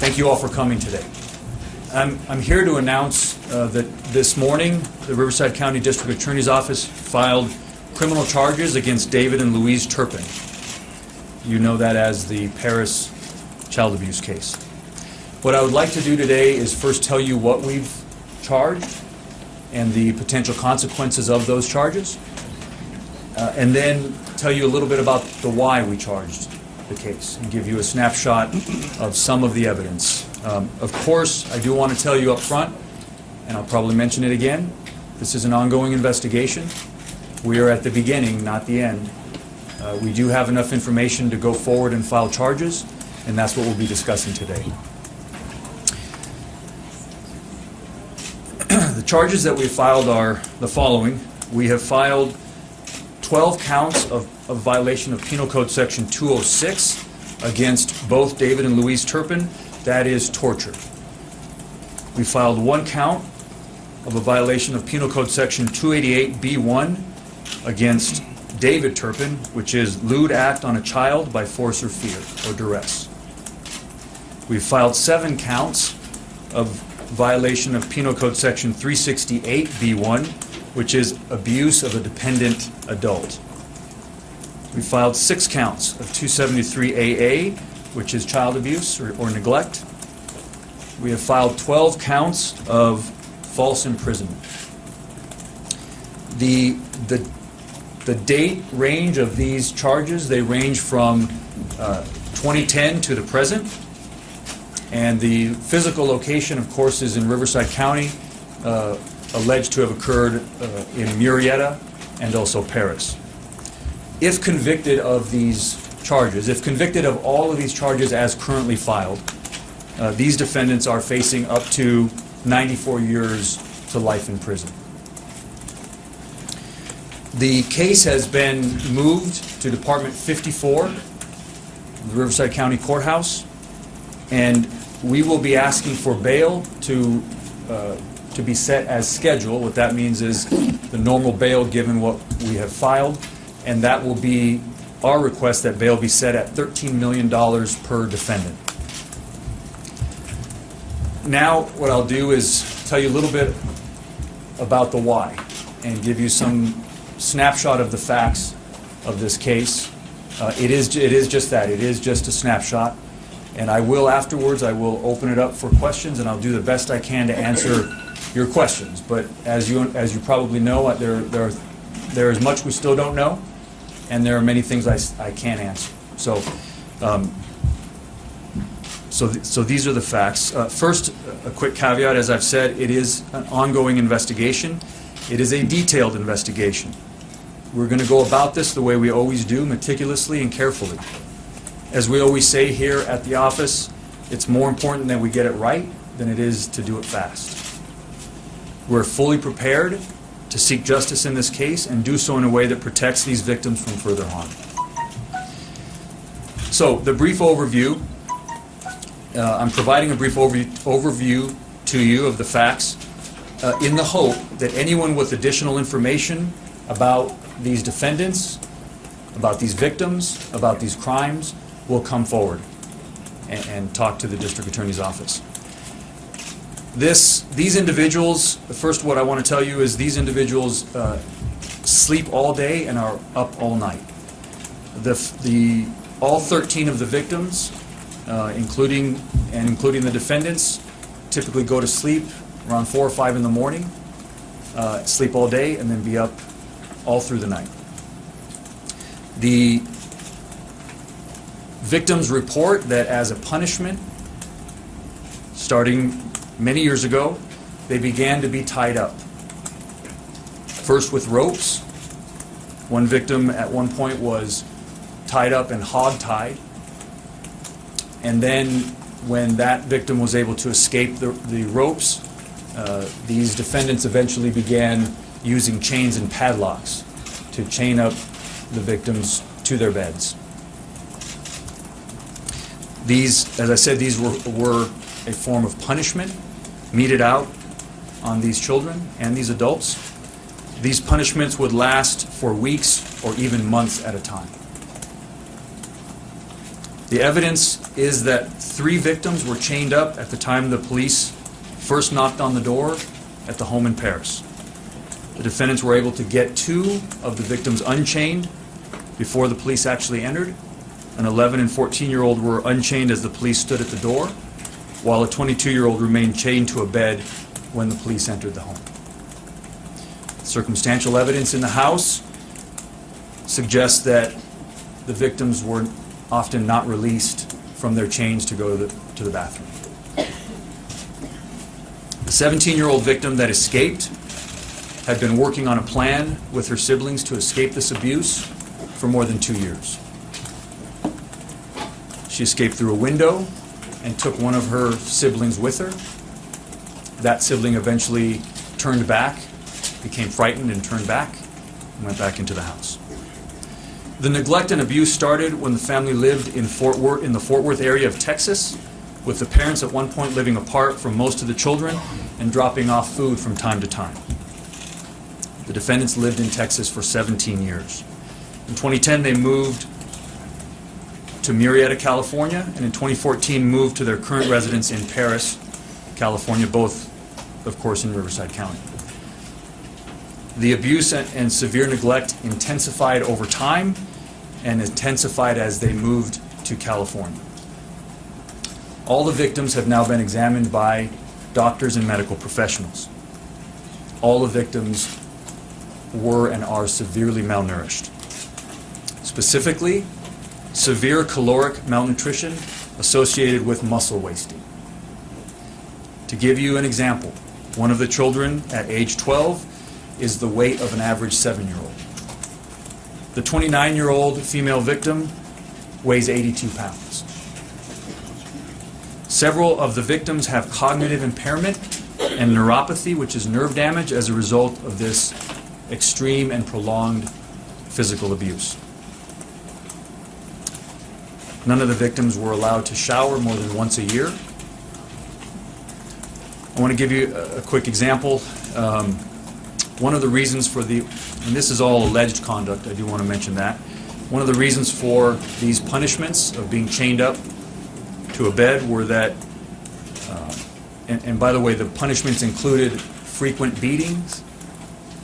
Thank you all for coming today. I'm here to announce that this morning the Riverside County District Attorney's Office filed criminal charges against David and Louise Turpin. You know that as the Perris child abuse case. What I would like to do today is first tell you what we've charged and the potential consequences of those charges, and then tell you a little bit about the why we charged the case and give you a snapshot of some of the evidence. Of course, I do want to tell you up front, and I'll probably mention it again, this is an ongoing investigation. We are at the beginning, not the end. We do have enough information to go forward and file charges, and that's what we'll be discussing today. The charges that we filed are the following. We have filed 12 counts of violation of Penal Code Section 206 against both David and Louise Turpin. That is torture. We filed 1 count of a violation of Penal Code Section 288B1 against David Turpin, which is lewd act on a child by force or fear or duress. We filed 7 counts of violation of Penal Code Section 368B1, which is abuse of a dependent adult. We filed 6 counts of 273AA, which is child abuse or neglect. We have filed 12 counts of false imprisonment. The date range of these charges, they range from 2010 to the present. And the physical location, of course, is in Riverside County, alleged to have occurred in Murrieta and also Perris. If convicted of these charges, if convicted of all of these charges as currently filed, these defendants are facing up to 94 years to life in prison. The case has been moved to Department 54, the Riverside County Courthouse, and we will be asking for bail to be set as scheduled. What that means is the normal bail given what we have filed, and that will be our request that bail be set at $13 million per defendant. Now what I'll do is tell you a little bit about the why and give you some snapshot of the facts of this case. It is just that. It is just a snapshot. And I will afterwards, I will open it up for questions, and I'll do the best I can to answer your questions. But as you probably know, there is much we still don't know, and there are many things I can't answer. So these are the facts. First, a quick caveat. As I've said, it is an ongoing investigation. It is a detailed investigation. We're going to go about this the way we always do, meticulously and carefully. As we always say here at the office, it's more important that we get it right than it is to do it fast. We're fully prepared to seek justice in this case and do so in a way that protects these victims from further harm. So, the brief overview, I'm providing a brief overview to you of the facts in the hope that anyone with additional information about these defendants, about these victims, about these crimes, will come forward and talk to the District Attorney's Office. These individuals, first what I want to tell you is these individuals sleep all day and are up all night. All 13 of the victims, including the defendants, typically go to sleep around 4 or 5 in the morning, sleep all day, and then be up all through the night. The victims report that as a punishment, starting many years ago, they began to be tied up. First with ropes. One victim at one point was tied up and hog-tied. And then when that victim was able to escape the ropes, these defendants eventually began using chains and padlocks to chain up the victims to their beds. These, as I said, these were a form of punishment meted out on these children and these adults. These punishments would last for weeks or even months at a time. The evidence is that 3 victims were chained up at the time the police first knocked on the door at the home in Perris. The defendants were able to get 2 of the victims unchained before the police actually entered. An 11 and 14-year-old were unchained as the police stood at the door, while a 22-year-old remained chained to a bed when the police entered the home. Circumstantial evidence in the house suggests that the victims were often not released from their chains to go to the bathroom. The 17-year-old victim that escaped had been working on a plan with her siblings to escape this abuse for more than 2 years. She escaped through a window and took one of her siblings with her. That sibling eventually turned back, became frightened and turned back, and went back into the house. The neglect and abuse started when the family lived in the Fort Worth area of Texas, with the parents at one point living apart from most of the children and dropping off food from time to time. The defendants lived in Texas for 17 years. In 2010, they moved to Murrieta, California, and in 2014 moved to their current residence in Perris, California, both, of course, in Riverside County. The abuse and severe neglect intensified over time and intensified as they moved to California. All the victims have now been examined by doctors and medical professionals. All the victims were and are severely malnourished. Specifically, severe caloric malnutrition associated with muscle wasting. To give you an example, one of the children at age 12 is the weight of an average 7-year-old. The 29-year-old female victim weighs 82 pounds. Several of the victims have cognitive impairment and neuropathy, which is nerve damage as a result of this extreme and prolonged physical abuse. None of the victims were allowed to shower more than once a year. I want to give you a quick example. One of the reasons for and this is all alleged conduct, I do want to mention that. One of the reasons for these punishments of being chained up to a bed were that, and by the way, the punishments included frequent beatings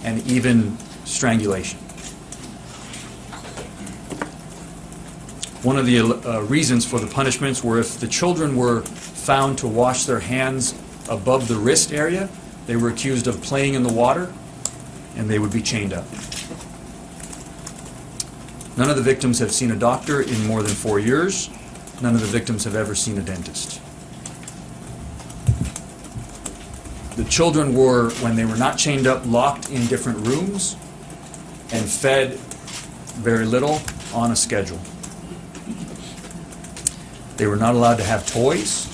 and even strangulation. One of the reasons for the punishments were if the children were found to wash their hands above the wrist area, they were accused of playing in the water, and they would be chained up. None of the victims have seen a doctor in more than 4 years. None of the victims have ever seen a dentist. The children were, when they were not chained up, locked in different rooms and fed very little on a schedule. They were not allowed to have toys,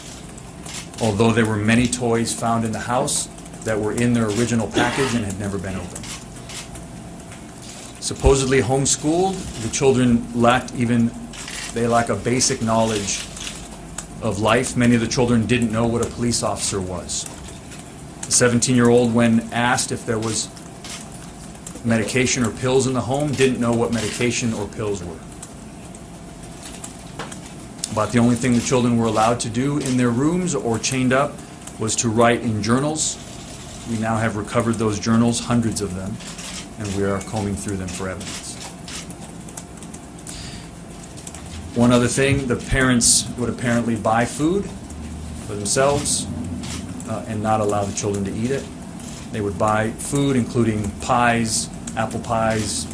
although there were many toys found in the house that were in their original package and had never been opened. Supposedly homeschooled, the children lack a basic knowledge of life. Many of the children didn't know what a police officer was. The 17-year-old, when asked if there was medication or pills in the home, didn't know what medication or pills were. About the only thing the children were allowed to do in their rooms or chained up was to write in journals. We now have recovered those journals, hundreds of them, and we are combing through them for evidence. One other thing, the parents would apparently buy food for themselves and not allow the children to eat it. They would buy food, including pies, apple pies,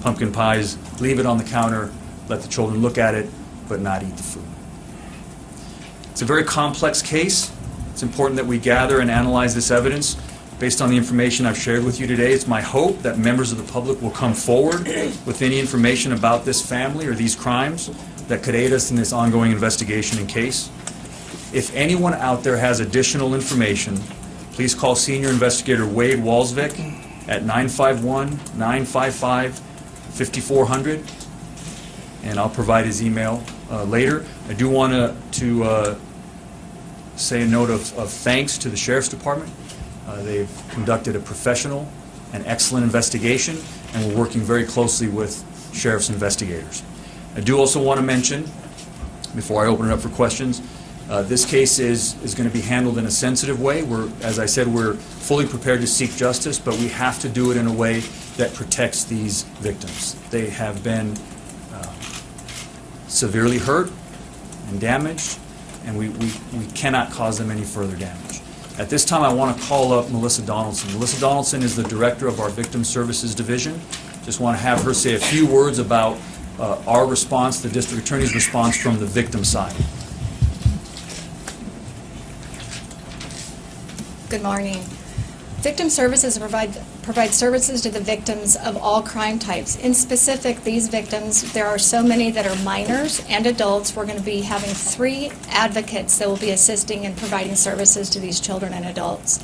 pumpkin pies, leave it on the counter, let the children look at it, but not eat the food. It's a very complex case. It's important that we gather and analyze this evidence. Based on the information I've shared with you today, it's my hope that members of the public will come forward with any information about this family or these crimes that could aid us in this ongoing investigation and case. If anyone out there has additional information, please call Senior Investigator Wade Walsvik at 951-955-5400, and I'll provide his email later. I do want to say a note of thanks to the Sheriff's Department. They've conducted a professional and excellent investigation, and we're working very closely with Sheriff's investigators. I do also want to mention before I open it up for questions. This case is going to be handled in a sensitive way. As I said, we're fully prepared to seek justice, but we have to do it in a way that protects these victims. They have been severely hurt and damaged, and we cannot cause them any further damage. At this time, I want to call up Melissa Donaldson. Melissa Donaldson is the director of our Victim Services Division. Just want to have her say a few words about our response, the district attorney's response from the victim side. Good morning. Victim Services provide services to the victims of all crime types. In specific, these victims, there are so many that are minors and adults. We're going to be having 3 advocates that will be assisting and providing services to these children and adults.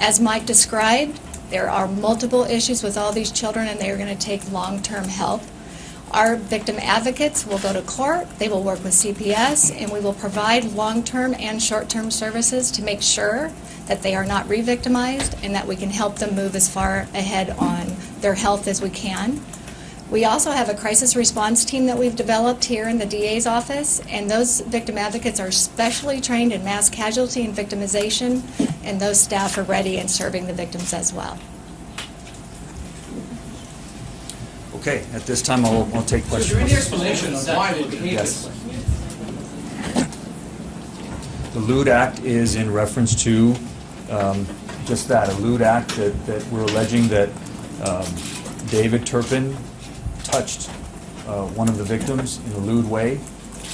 As Mike described, there are multiple issues with all these children, and they are going to take long-term help. Our victim advocates will go to court, they will work with CPS, and we will provide long-term and short-term services to make sure that they are not re-victimized and that we can help them move as far ahead on their health as we can. We also have a crisis response team that we've developed here in the DA's office, and those victim advocates are specially trained in mass casualty and victimization, and those staff are ready and serving the victims as well. Okay, at this time I'll take questions. Is there any explanation of why they behave this way? The lewd act is in reference to just that, a lewd act that we're alleging that David Turpin touched one of the victims in a lewd way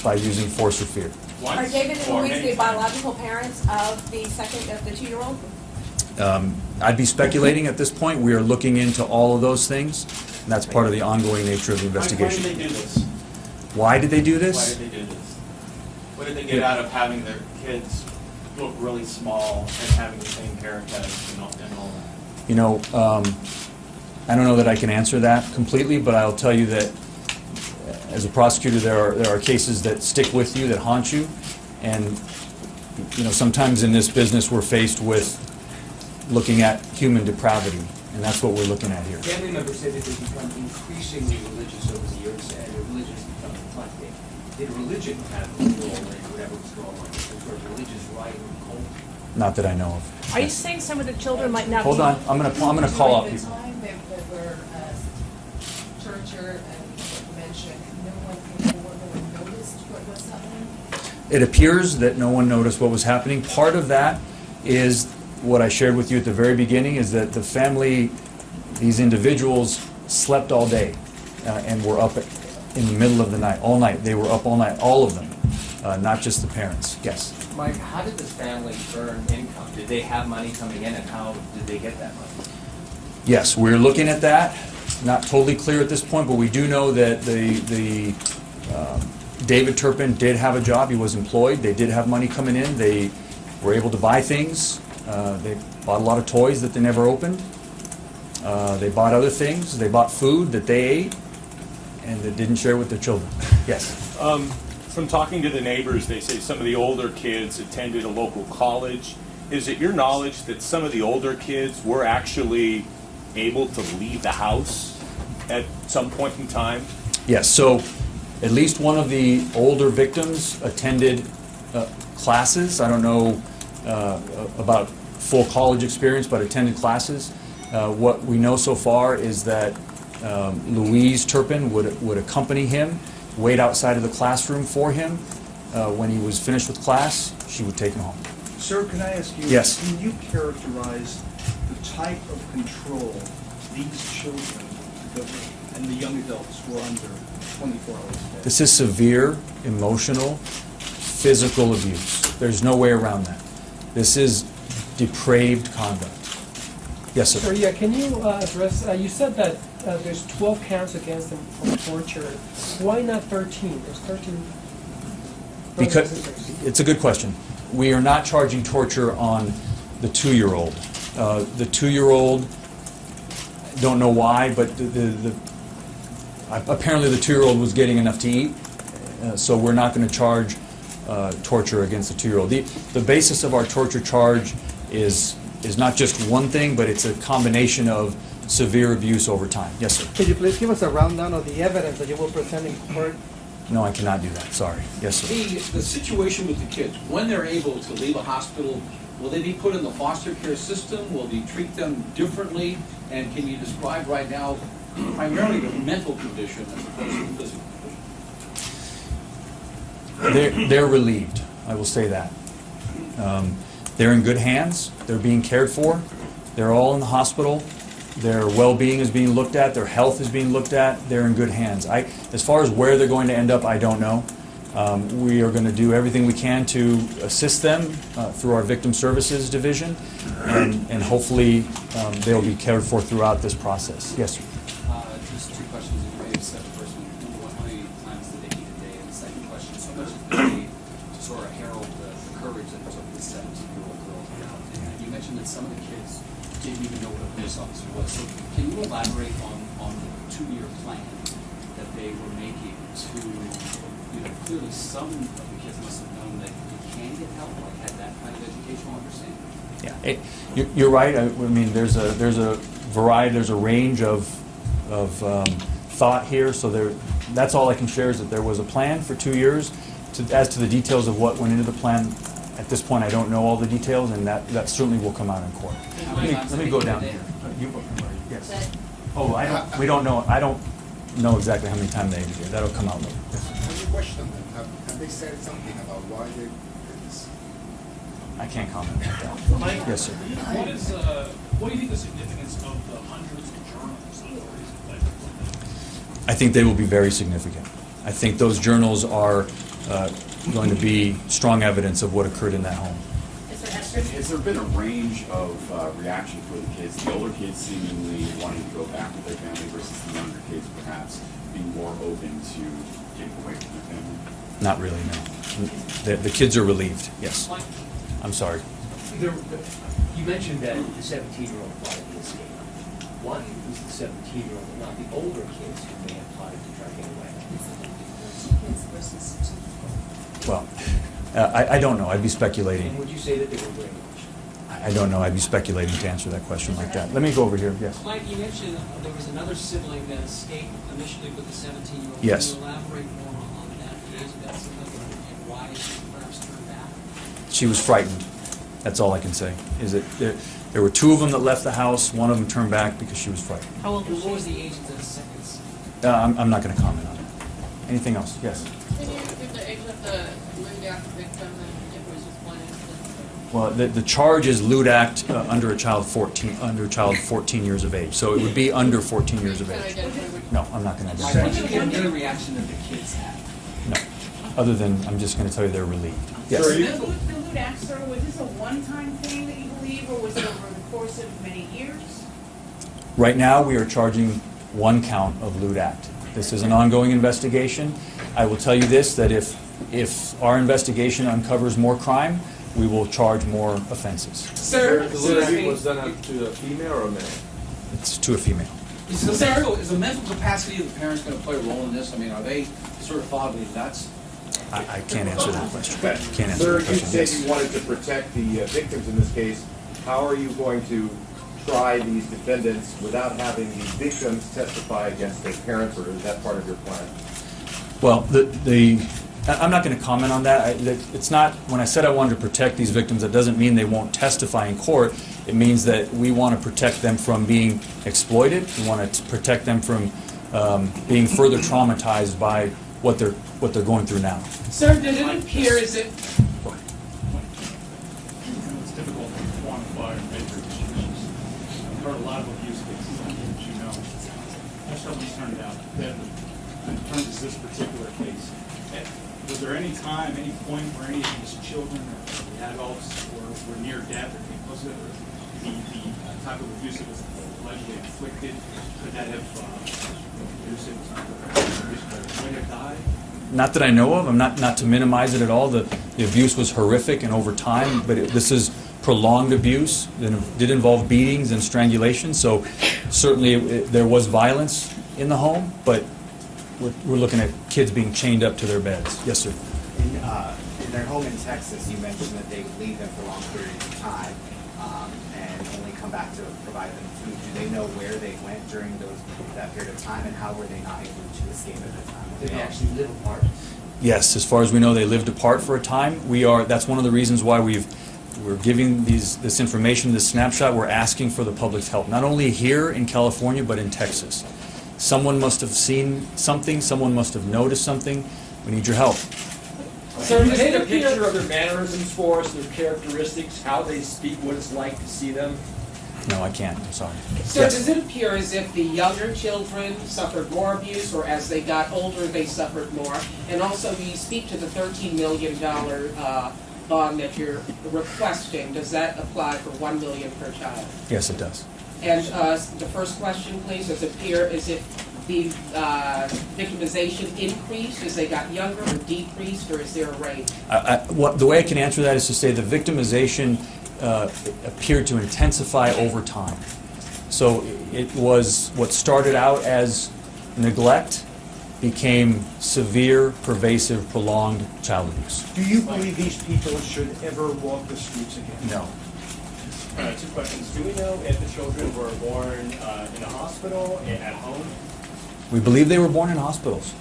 by using force or fear. Are David and Louise the biological parents of the 2-year-old? I'd be speculating at this point. We are looking into all of those things, and that's part of the ongoing nature of the investigation. Why did they do this? Why did they do this? Why did they do this? What did they get out of having their kids look really small and having the same haircuts and all that? You know, I don't know that I can answer that completely, but I'll tell you that as a prosecutor, there are cases that stick with you, that haunt you, and you know, sometimes in this business we're faced with looking at human depravity, and that's what we're looking at here. Family members say that they become increasingly religious over the years, and their religion has become eclectic. Did religion have a role in whatever was going on? Some sort of religious right or cult? Not that I know of. Are you saying some of the children might not Hold be... on, I'm gonna call up people. During the time that were tortured and mentioned, no one noticed what was happening? It appears that no one noticed what was happening. Part of that is what I shared with you at the very beginning, is that the family, these individuals, slept all day and were up in the middle of the night, all night. They were up all night, all of them, not just the parents. Yes? Mike, how did this family earn income? Did they have money coming in, and how did they get that money? Yes, we're looking at that. Not totally clear at this point, but we do know that David Turpin did have a job. He was employed. They did have money coming in. They were able to buy things. They bought a lot of toys that they never opened. They bought other things. They bought food that they ate and that didn't share with their children. Yes? From talking to the neighbors, they say some of the older kids attended a local college. Is it your knowledge that some of the older kids were actually able to leave the house at some point in time? Yes, so at least one of the older victims attended classes. I don't know about full college experience, but attended classes. What we know so far is that Louise Turpin would accompany him, wait outside of the classroom for him. When he was finished with class, she would take him home. Sir, can I ask you, Yes. Can you characterize the type of control these children and the young adults were under 24 hours a day? This is severe, emotional, physical abuse. There's no way around that. This is depraved conduct. Yes, sir. Sir, yeah, can you address, you said that there's 12 counts against them for torture. Why not 13? There's 13 brothers and sisters. Because it's a good question. We are not charging torture on the 2-year-old. The 2-year-old, don't know why, but apparently the 2-year-old was getting enough to eat, so we're not going to charge torture against the 2-year-old. The basis of our torture charge is not just one thing, but it's a combination of severe abuse over time. Yes, sir. Could you please give us a rundown of the evidence that you will present in court No, I cannot do that, sorry. Yes, sir. The situation with the kids, when they're able to leave a hospital, will they be put in the foster care system? Will they treat them differently? And can you describe right now primarily the mental condition as opposed to the physical condition? They're relieved, I will say that. They're in good hands, they're being cared for, they're all in the hospital, their well-being is being looked at, their health is being looked at, they're in good hands. As far as where they're going to end up, I don't know. We are going to do everything we can to assist them through our Victim Services Division, and hopefully they'll be cared for throughout this process. Yes, sir. Just two questions that you may have said. The first one, number one, how many times did they eat a day? And the second question, so much did they to sort of herald the courage that it took this 17-year-old girl to get out? And you mentioned that some of the kids didn't even know what a police officer was. So can you elaborate on the 2-year plan that they were making to, clearly some of the kids must have known that you can get help, like had that kind of educational understanding? Yeah, you're right. I mean, there's a variety, there's a range of thought here. So that's all I can share is that there was a plan for 2 years. As to the details of what went into the plan, at this point I don't know all the details, and that certainly will come out in court. Let me go down here. Yes. Oh, we don't know. I don't know exactly how many times they did. That'll come out later. Yes. I have a question. Have they said something about why they did this? I can't comment on that. Mike, Yes, sir. What do you think the significance of the hundreds of journals that were I think they will be very significant. I think those journals are going to be strong evidence of what occurred in that home. Has there been a range of reaction for the kids? The older kids seemingly wanting to go back with their family versus the younger kids perhaps being more open to getting away from their family? Not really, no. The kids are relieved, yes. I'm sorry. You mentioned that the 17-year-old plotted the escape. Why was the 17-year-old and not the older kids who may have plotted to try to get away? Kids versus two. Well, I don't know. I'd be speculating. And would you say that they were brainwashed? I don't know. I'd be speculating to answer that question like that. Let me go over here. Yes. Mike, you mentioned there was another sibling that escaped initially with the 17-year-old. Yes. Can you elaborate more on that, the age of that sibling, and why she perhaps turned back? She was frightened. That's all I can say. Is that there were 2 of them that left the house. One of them turned back because she was frightened. How old was she? What was the age of the second? I'm not going to comment on that. Anything else? Yes. Can you give the age of the lewd act victim and if it was just one instance? Well, the charge is lewd act under a child 14 years of age. So it would be under 14 years of age. No, I'm not going to Why identify. did you get any reaction that the kids had? No. Other than I'm just going to tell you they're relieved. Yes. The lewd act, sir, was this a one-time thing that you believe, or was it over the course of many years? Right now, we are charging 1 count of lewd act. This is an ongoing investigation. I will tell you this, that if our investigation uncovers more crime, we will charge more offenses. Sir, The lewd was done to a female or a male? It's to a female. is the mental capacity of the parents going to play a role in this? I mean, are they sort of foggly nuts? I can't answer that question. Can't answer Sir, that you question. said Yes. you wanted to protect the victims in this case. How are you going to try these defendants without having the victims testify against their parents, or is that part of your plan? Well, I'm not going to comment on that. It's not, when I said I wanted to protect these victims, that doesn't mean they won't testify in court. It means that we want to protect them from being exploited. We want to protect them from being further traumatized by what they're going through now. Sir, did it appear as if... It's difficult to quantify or measure these issues. I've heard a lot of abuse cases, as you know. Most of them turned out deadly. In terms of this particular case, was there any time, any point where any of these children or the adults were near death, or because of the type of abuse that was allegedly inflicted, could that have would have died? Not that I know of. I'm not to minimize it at all. The abuse was horrific and over time, but this is prolonged abuse. It did involve beatings and strangulation, so certainly there was violence in the home, but we're looking at kids being chained up to their beds. Yes, sir. In their home in Texas, you mentioned that they would leave them for long periods of time and only come back to provide them food. Do they know where they went during that period of time, and how were they not able to escape at the time? Did they actually live apart? Yes, as far as we know, they lived apart for a time. That's one of the reasons why we're giving this information, this snapshot. We're asking for the public's help, not only here in California, but in Texas. Someone must have seen something, someone must have noticed something. We need your help. Sir, can you paint a picture of their mannerisms for us, their characteristics, how they speak, what it's like to see them? No, I can't, I'm sorry. Sir, Yes. does it appear as if the younger children suffered more abuse, or as they got older, they suffered more? And also, you speak to the $13 million bond that you're requesting. Does that apply for $1 million per child? Yes, it does. And the first question, please, does it appear as if the victimization increased as they got younger, or decreased, or is there a range? The way I can answer that is to say the victimization appeared to intensify over time. So it was what started out as neglect became severe, pervasive, prolonged child abuse. Do you believe these people should ever walk the streets again? No. Two questions. Do we know if the children were born in a hospital, at home? We believe they were born in hospitals.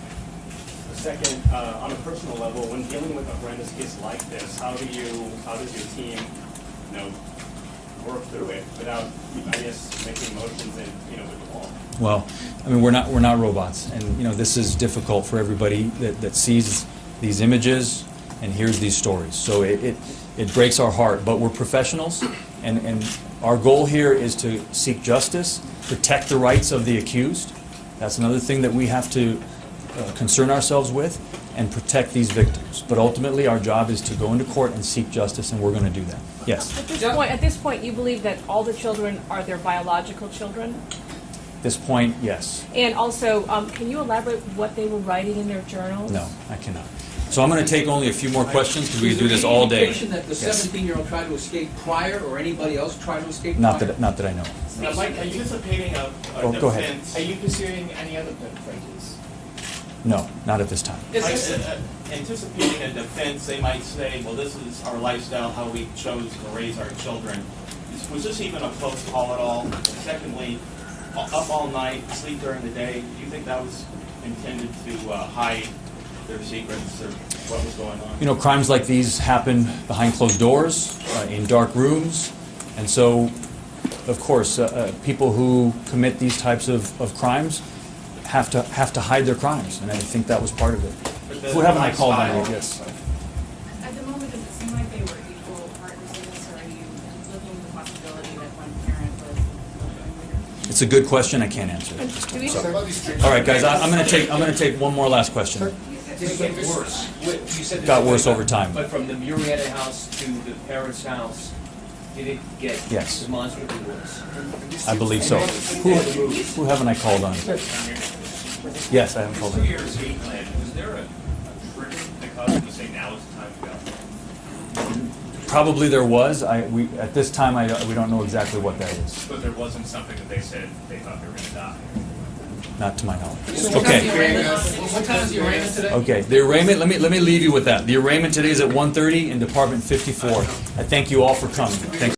Second, on a personal level, when dealing with a horrendous case like this, how does your team, work through it without, I guess, making emotions and, with the wall? Well, I mean, we're not robots, and this is difficult for everybody that sees these images and hears these stories. So it breaks our heart, but we're professionals, and our goal here is to seek justice, protect the rights of the accused. That's another thing that we have to concern ourselves with, and protect these victims. But ultimately, our job is to go into court and seek justice, and we're going to do that. Yes? At this point, you believe that all the children are their biological children? At this point, yes. And also, can you elaborate what they were writing in their journals? No, I cannot. So I'm going to take only a few more questions because we could do this all day. Is there any indication that the 17-year-old tried to escape prior, or anybody else tried to escape Not prior? that I know. Now, Mike, anticipating a Go ahead. defense. Are you pursuing any other perpetrators? No, not at this time. Anticipating a defense, they might say, well, this is our lifestyle, how we chose to raise our children. Was this even a close call at all? And secondly, up all night, sleep during the day, do you think that was intended to hide their secrets or what was going on? Crimes like these happen behind closed doors, in dark rooms, and so, of course, people who commit these types of crimes have to hide their crimes, and I think that was part of it. Who haven't I called on it? Yes. At the moment, does it seem like they were equal partners in this, or are you looking at the possibility that one parent was? It's a good question. I can't answer it. Do we- All right, guys. I'm going to take one more last question. Did it get worse? You said Got worse over time. But from the Murrieta house to the Perris house, did it get Yes. demonstrably worse? I believe so. Who haven't I called on? Yes, I haven't called on. 2 years hate plan, was there a trigger that caused you to say now is the time to go? Probably there was. At this time, we don't know exactly what that is. But there wasn't something that they said they thought they were going to die? Not to my knowledge. Okay. What time is the arraignment today? Okay, the arraignment, let me leave you with that. The arraignment today is at 1:30 in Department 54. I thank you all for coming. Thank